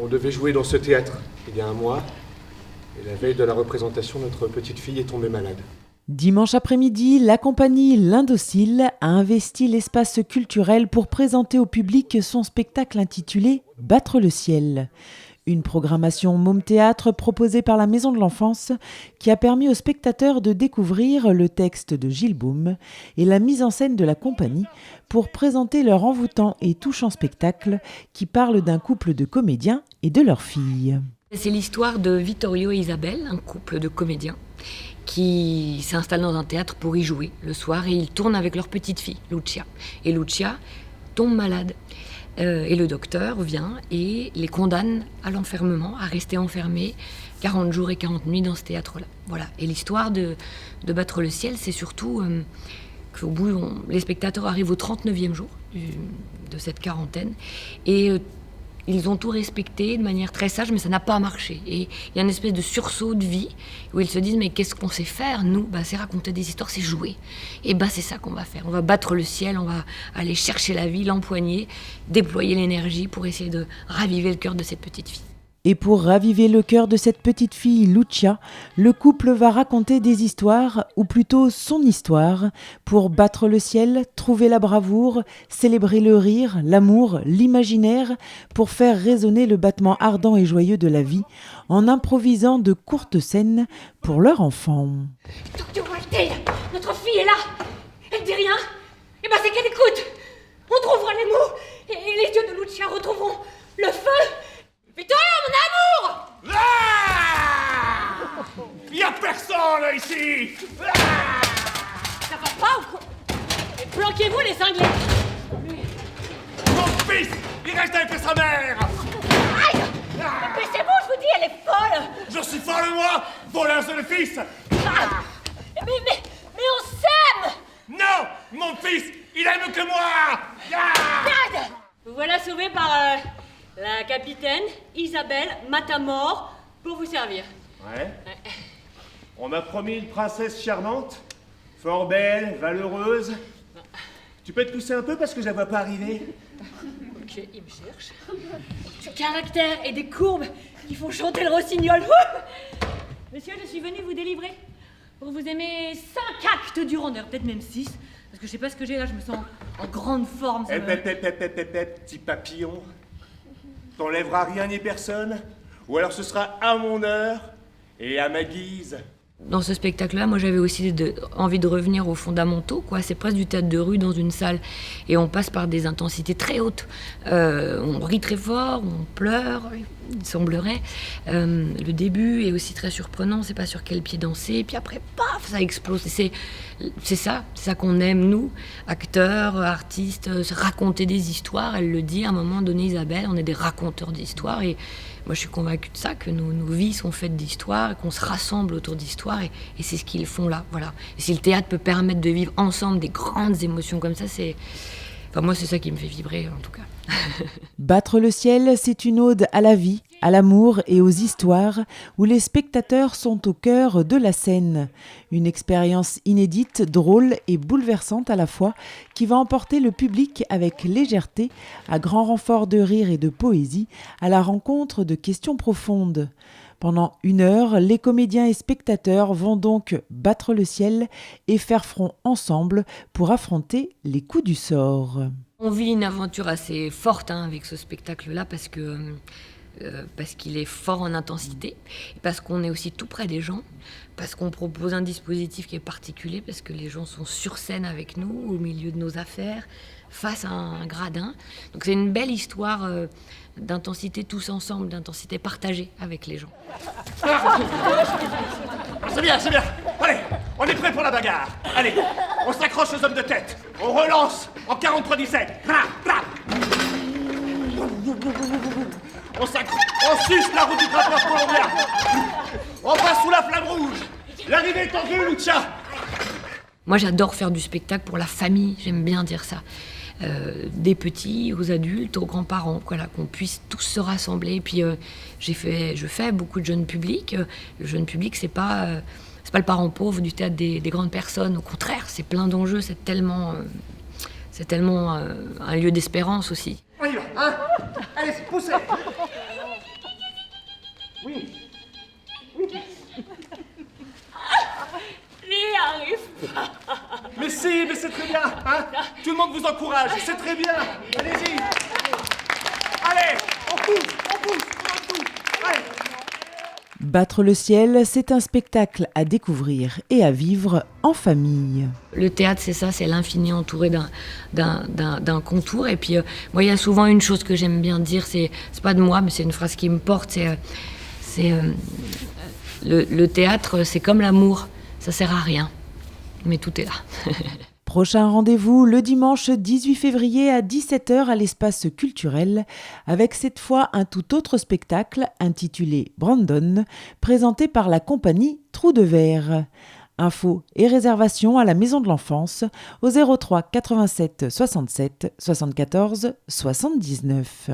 On devait jouer dans ce théâtre il y a un mois. Et la veille de la représentation, notre petite fille est tombée malade. Dimanche après-midi, la compagnie L'Indocile a investi l'espace culturel pour présenter au public son spectacle intitulé « Battre le ciel ». Une programmation môme théâtre proposée par la Maison de l'Enfance qui a permis aux spectateurs de découvrir le texte de Gilles Baume et la mise en scène de la compagnie pour présenter leur envoûtant et touchant spectacle qui parle d'un couple de comédiens et de leur fille. C'est l'histoire de Vittorio et Isabelle, un couple de comédiens qui s'installent dans un théâtre pour y jouer le soir et ils tournent avec leur petite fille, Lucia. Et Lucia tombe malade. Et le docteur vient et les condamne à l'enfermement, à rester enfermés 40 jours et 40 nuits dans ce théâtre-là. Voilà. Et l'histoire de Battre le ciel, c'est surtout qu'au bout, les spectateurs arrivent au 39e jour de cette quarantaine. Et ils ont tout respecté de manière très sage, mais ça n'a pas marché. Et il y a une espèce de sursaut de vie où ils se disent « Mais qu'est-ce qu'on sait faire, nous ?» C'est raconter des histoires, c'est jouer. Et c'est ça qu'on va faire. On va battre le ciel, on va aller chercher la vie, l'empoigner, déployer l'énergie pour essayer de raviver le cœur de cette petite fille. Et pour raviver le cœur de cette petite fille, Lucia, le couple va raconter des histoires, ou plutôt son histoire, pour battre le ciel, trouver la bravoure, célébrer le rire, l'amour, l'imaginaire, pour faire résonner le battement ardent et joyeux de la vie, en improvisant de courtes scènes pour leur enfant. Docteur Walter, notre fille est là. Elle dit rien. C'est qu'elle écoute. On trouvera les mots et les yeux de Lucia retrouveront le feu. Victoria, mon amour! Il y a personne ici! Ça va pas ou quoi? Planquez-vous, les cinglés! Mon fils, il reste avec sa mère! Aïe! Baissez-vous, je vous dis, elle est folle! Je suis folle, moi, voleuse de fils! Mais on s'aime! Non, mon fils, il aime que moi! Merde! Vous voilà sauvé par la capitaine Isabelle Matamor pour vous servir. Ouais. On m'a promis une princesse charmante, fort belle, valeureuse. Tu peux te pousser un peu parce que je la vois pas arriver? Ok, il me cherche. Du caractère et des courbes qui font chanter le rossignol. Monsieur, je suis venue vous délivrer pour vous aimer 5 actes durant, peut-être même 6. Parce que je sais pas ce que j'ai là, je me sens en grande forme. Petit papillon. T'enlèveras rien ni personne, ou alors ce sera à mon heure et à ma guise. Dans ce spectacle-là, moi j'avais aussi envie de revenir aux fondamentaux, quoi. C'est presque du théâtre de rue dans une salle. Et on passe par des intensités très hautes. On rit très fort, on pleure, il semblerait. Le début est aussi très surprenant, on ne sait pas sur quel pied danser. Puis après, paf, ça explose. C'est ça qu'on aime, nous, acteurs, artistes, raconter des histoires. Elle le dit à un moment donné, Isabelle, on est des raconteurs d'histoires. Et moi, je suis convaincue de ça, que nos vies sont faites d'histoires, qu'on se rassemble autour d'histoires, et c'est ce qu'ils font là, voilà. Et si le théâtre peut permettre de vivre ensemble des grandes émotions comme ça, moi, c'est ça qui me fait vibrer, en tout cas. Battre le ciel, c'est une ode à la vie, à l'amour et aux histoires, où les spectateurs sont au cœur de la scène. Une expérience inédite, drôle et bouleversante à la fois, qui va emporter le public avec légèreté, à grand renfort de rire et de poésie, à la rencontre de questions profondes. Pendant 1 heure, les comédiens et spectateurs vont donc battre le ciel et faire front ensemble pour affronter les coups du sort. On vit une aventure assez forte avec ce spectacle-là parce qu'il est fort en intensité, et parce qu'on est aussi tout près des gens, parce qu'on propose un dispositif qui est particulier, parce que les gens sont sur scène avec nous, au milieu de nos affaires, face à un gradin. Donc c'est une belle histoire d'intensité tous ensemble, d'intensité partagée avec les gens. C'est bien. Allez, on est prêt pour la bagarre. Allez, on s'accroche aux hommes de tête. On relance en 43-17. On suce la route du trappeur colombien. On passe sous la flamme rouge. L'arrivée est en vue, Lucia. Moi, j'adore faire du spectacle pour la famille, j'aime bien dire ça. Des petits aux adultes, aux grands-parents, voilà, qu'on puisse tous se rassembler. Et puis, je fais beaucoup de jeunes publics. Le jeune public, c'est pas le parent pauvre du théâtre des grandes personnes. Au contraire, c'est plein d'enjeux, c'est tellement un lieu d'espérance aussi. On y va, hein? Allez, poussez. Oui. J'y arrive pas. Mais si, mais c'est très bien, hein. Tout le monde vous encourage, c'est très bien. Allez-y. Allez, on pousse, on va tout. Allez. Battre le ciel, c'est un spectacle à découvrir et à vivre en famille. Le théâtre, c'est ça, c'est l'infini entouré d'un contour. Et puis, moi, il y a souvent une chose que j'aime bien dire, c'est pas de moi, mais c'est une phrase qui me porte, le théâtre, c'est comme l'amour, ça sert à rien, mais tout est là. Prochain rendez-vous le dimanche 18 février à 17h à l'espace culturel, avec cette fois un tout autre spectacle intitulé Brandon, présenté par la compagnie Trou de Verre. Infos et réservations à la Maison de l'Enfance au 03 87 67 74 79.